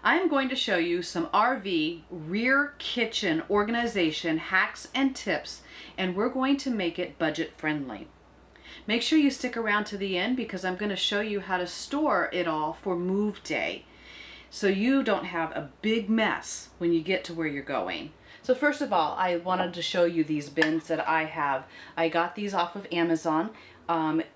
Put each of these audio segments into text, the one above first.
I'm going to show you some RV rear kitchen organization hacks and tips, and we're going to make it budget friendly. Make sure you stick around to the end because I'm going to show you how to store it all for move day so you don't have a big mess when you get to where you're going. So first of all, I wanted to show you these bins that I have. I got these off of Amazon.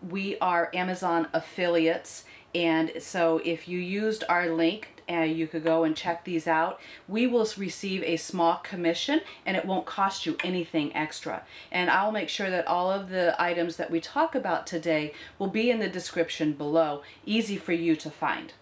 We are Amazon affiliates, and so if you used our link, you could go and check these out. We will receive a small commission and it won't cost you anything extra. And I'll make sure that all of the items that we talk about today will be in the description below, easy for you to find.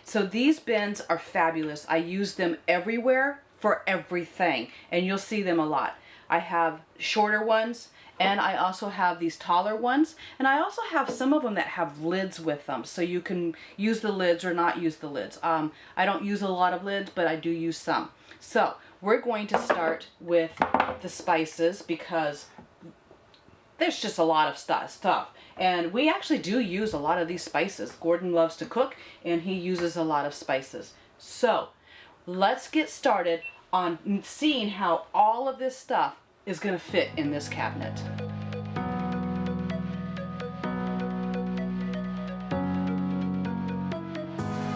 So these bins are fabulous. I use them everywhere for everything, and you'll see them a lot. I have shorter ones, and I also have these taller ones, and I also have some of them that have lids with them, so you can use the lids or not use the lids. I don't use a lot of lids, but I do use some. So we're going to start with the spices because there's just a lot of stuff. And we actually do use a lot of these spices. Gordon loves to cook, and he uses a lot of spices. So let's get started on seeing how all of this stuff is going to fit in this cabinet.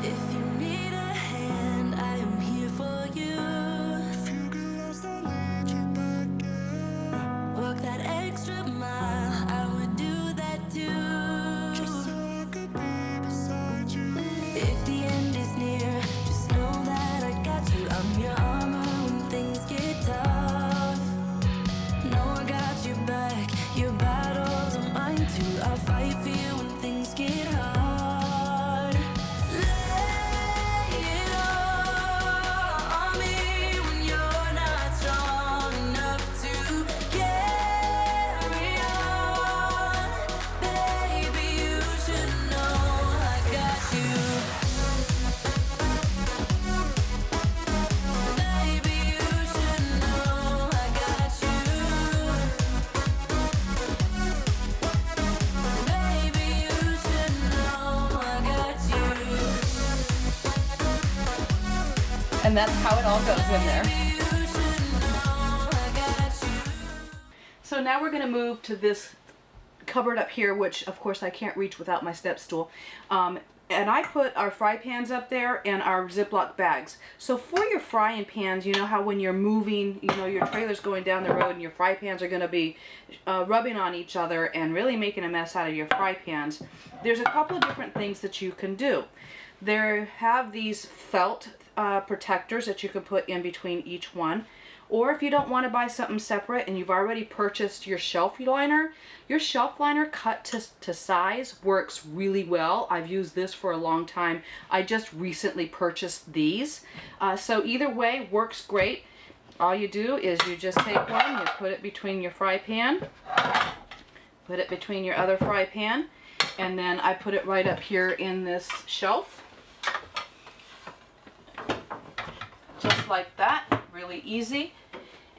If you need a hand, I am here for you. If you get lost, I'll lead you back, yeah. Walk that extra mile, I would do that too. Just so I could be beside you. If the end is near, just know that I got you. I'm your armor when things get tough. No, I got your back. Your battles are mine too. I'll fight for you when things get hard. Lay it all on me when you're not strong enough to carry on. Baby, you should know I got you. Baby, you should know I got you. Baby, you should know I got you. And that's how it all goes in there. Baby, you should know I got you. So now we're going to move to this cupboard up here, which of course I can't reach without my step stool. And I put our fry pans up there and our Ziploc bags. So for your frying pans, you know how when you're moving, you know, your trailer's going down the road and your fry pans are going to be rubbing on each other and really making a mess out of your fry pans. There's a couple of different things that you can do. There have these felt protectors that you can put in between each one. Or if you don't want to buy something separate and you've already purchased your shelf liner cut to size works really well. I've used this for a long time. I just recently purchased these. So either way works great. All you do is you just take one, you put it between your fry pan, put it between your other fry pan, and then I put it right up here in this shelf. Just like that, really easy.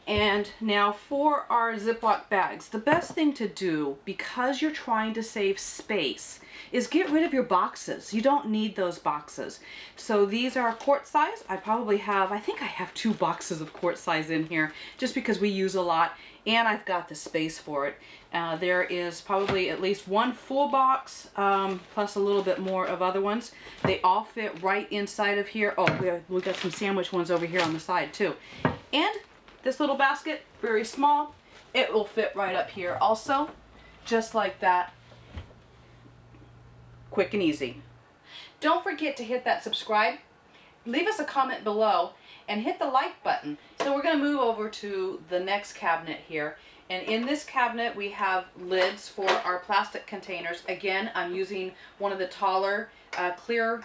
And now for our Ziploc bags, the best thing to do, because you're trying to save space, is get rid of your boxes. You don't need those boxes. So these are quart size. I think I have 2 boxes of quart size in here just because we use a lot, and I've got the space for it. There is probably at least 1 full box plus a little bit more of other ones. They all fit right inside of here. Oh, we got some sandwich ones over here on the side too. And this little basket, very small, it will fit right up here also, just like that. Quick and easy. Don't forget to hit that subscribe, leave us a comment below, and hit the like button. So we're going to move over to the next cabinet here. And in this cabinet we have lids for our plastic containers. Again, I'm using one of the taller clear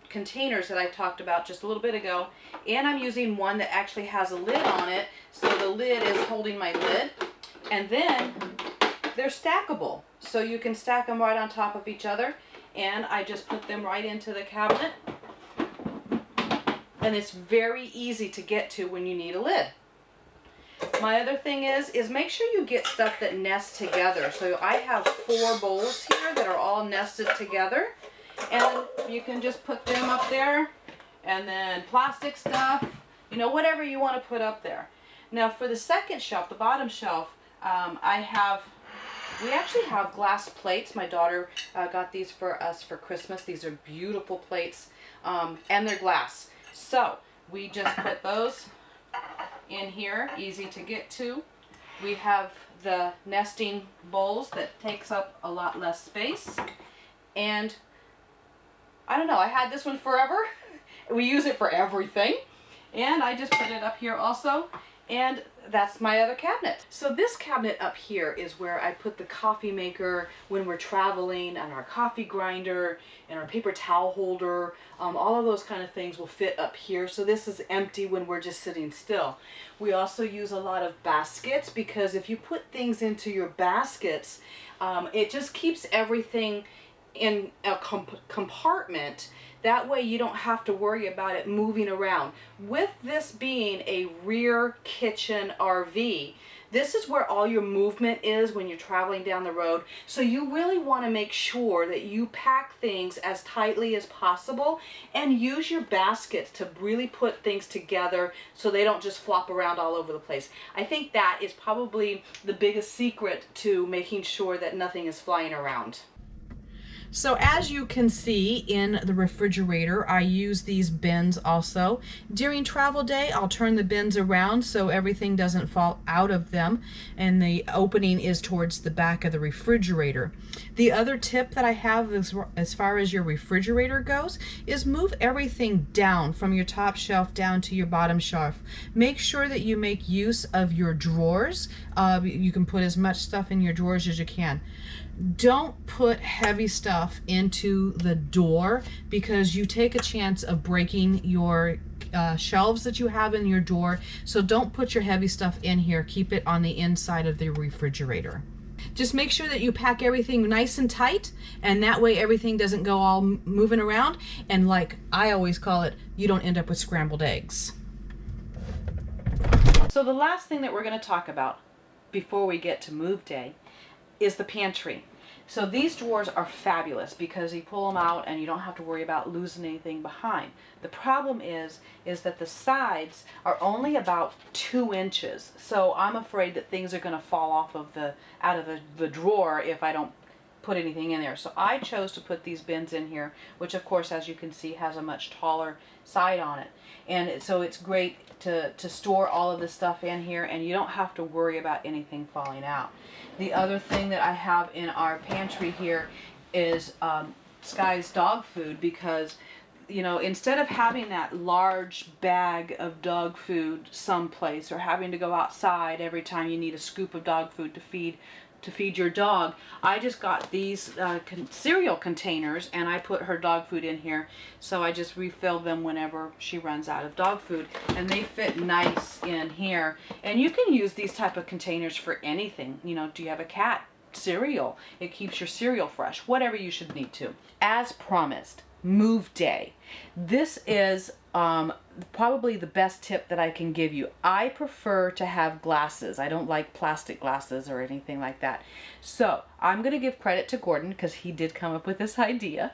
containers that I talked about just a little bit ago, and I'm using one that actually has a lid on it, so the lid is holding my lid. And then they're stackable, so you can stack them right on top of each other, and I just put them right into the cabinet, and it's very easy to get to when you need a lid. My other thing is make sure you get stuff that nests together. So I have 4 bowls here that are all nested together, and you can just put them up there and then plastic stuff, you know, whatever you want to put up there. Now for the second shelf, the bottom shelf, we actually have glass plates. My daughter got these for us for Christmas. These are beautiful plates, and they're glass. So we just put those in here, easy to get to. We have the nesting bowls that takes up a lot less space. And I don't know, I had this one forever. We use it for everything. And I just put it up here also. And that's my other cabinet. So this cabinet up here is where I put the coffee maker when we're traveling, and our coffee grinder and our paper towel holder. All of those kind of things will fit up here. So this is empty when we're just sitting still. We also use a lot of baskets, because if you put things into your baskets, it just keeps everything in a compartment. That way you don't have to worry about it moving around. With this being a rear kitchen RV, this is where all your movement is when you're traveling down the road. So you really want to make sure that you pack things as tightly as possible and use your baskets to really put things together so they don't just flop around all over the place. I think that is probably the biggest secret to making sure that nothing is flying around. So as you can see in the refrigerator, I use these bins also. During travel day, I'll turn the bins around so everything doesn't fall out of them, and the opening is towards the back of the refrigerator. The other tip that I have as far as your refrigerator goes is move everything down from your top shelf down to your bottom shelf. Make sure that you make use of your drawers. You can put as much stuff in your drawers as you can. Don't put heavy stuff into the door, because you take a chance of breaking your shelves that you have in your door. So don't put your heavy stuff in here. Keep it on the inside of the refrigerator. Just make sure that you pack everything nice and tight, and that way everything doesn't go all moving around, and like I always call it, you don't end up with scrambled eggs. So the last thing that we're going to talk about before we get to move day is the pantry. So these drawers are fabulous because you pull them out and you don't have to worry about losing anything behind. The problem is that the sides are only about 2 inches. So I'm afraid that things are going to fall off of out of the drawer if I don't put anything in there. So I chose to put these bins in here, which of course, as you can see, has a much taller side on it. And so it's great to store all of this stuff in here, and you don't have to worry about anything falling out. The other thing that I have in our pantry here is Sky's dog food, because you know, instead of having that large bag of dog food someplace, or having to go outside every time you need a scoop of dog food to feed your dog, I just got these cereal containers, and I put her dog food in here. So I just refill them whenever she runs out of dog food, and they fit nice in here. And you can use these type of containers for anything. You know, do you have a cat? Cereal. It keeps your cereal fresh, whatever you should need to. As promised, move day. This is probably the best tip that I can give you. I prefer to have glasses. I don't like plastic glasses or anything like that. So I'm going to give credit to Gordon, because he did come up with this idea.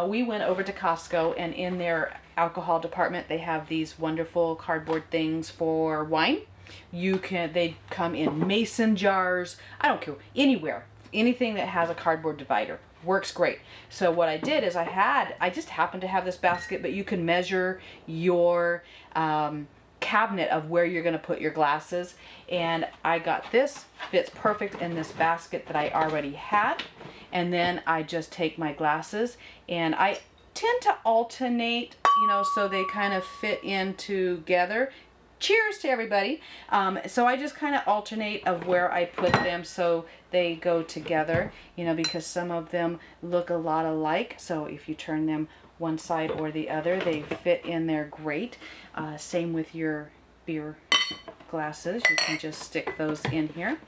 We went over to Costco, and in their alcohol department they have these wonderful cardboard things for wine. They come in mason jars. I don't care, anywhere, anything that has a cardboard divider works great. So what I did is I just happened to have this basket, but you can measure your cabinet of where you're going to put your glasses, and I got this, fits perfect in this basket that I already had. And then I just take my glasses, and I tend to alternate, you know, so they kind of fit in together. Cheers to everybody. So I just kind of alternate of where I put them so they go together, you know, because some of them look a lot alike. So if you turn them one side or the other, they fit in there great. Same with your beer glasses. You can just stick those in here.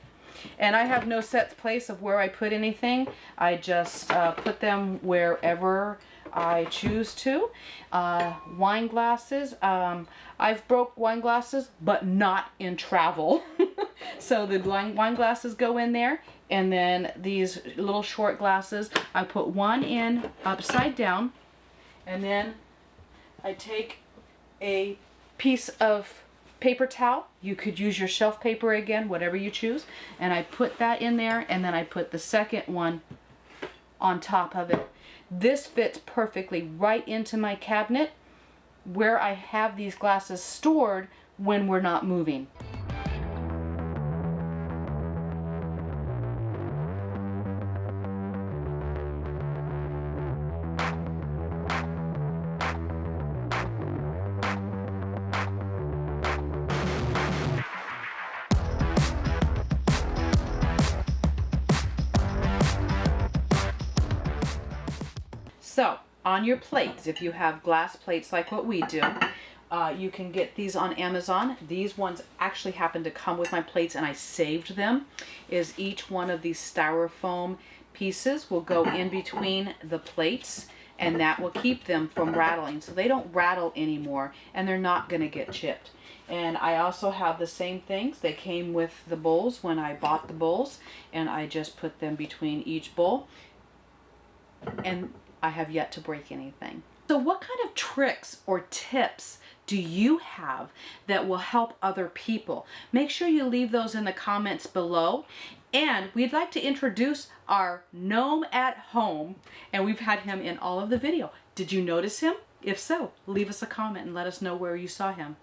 And I have no set place of where I put anything. I just put them wherever I choose to. Wine glasses. I've broke wine glasses, but not in travel. So the wine glasses go in there, and then these little short glasses, I put one in upside down, and then I take a piece of paper towel. You could use your shelf paper again, whatever you choose. And I put that in there, and then I put the second one on top of it. This fits perfectly right into my cabinet where I have these glasses stored when we're not moving. So, on your plates, if you have glass plates like what we do, you can get these on Amazon. These ones actually happen to come with my plates, and I saved them. Is each one of these styrofoam pieces will go in between the plates, and that will keep them from rattling. So they don't rattle anymore, and they're not going to get chipped. And I also have the same things. They came with the bowls when I bought the bowls, and I just put them between each bowl. And I have yet to break anything. So what kind of tricks or tips do you have that will help other people? Make sure you leave those in the comments below. And we'd like to introduce our gnome at home, and we've had him in all of the video. Did you notice him? If so, leave us a comment and let us know where you saw him.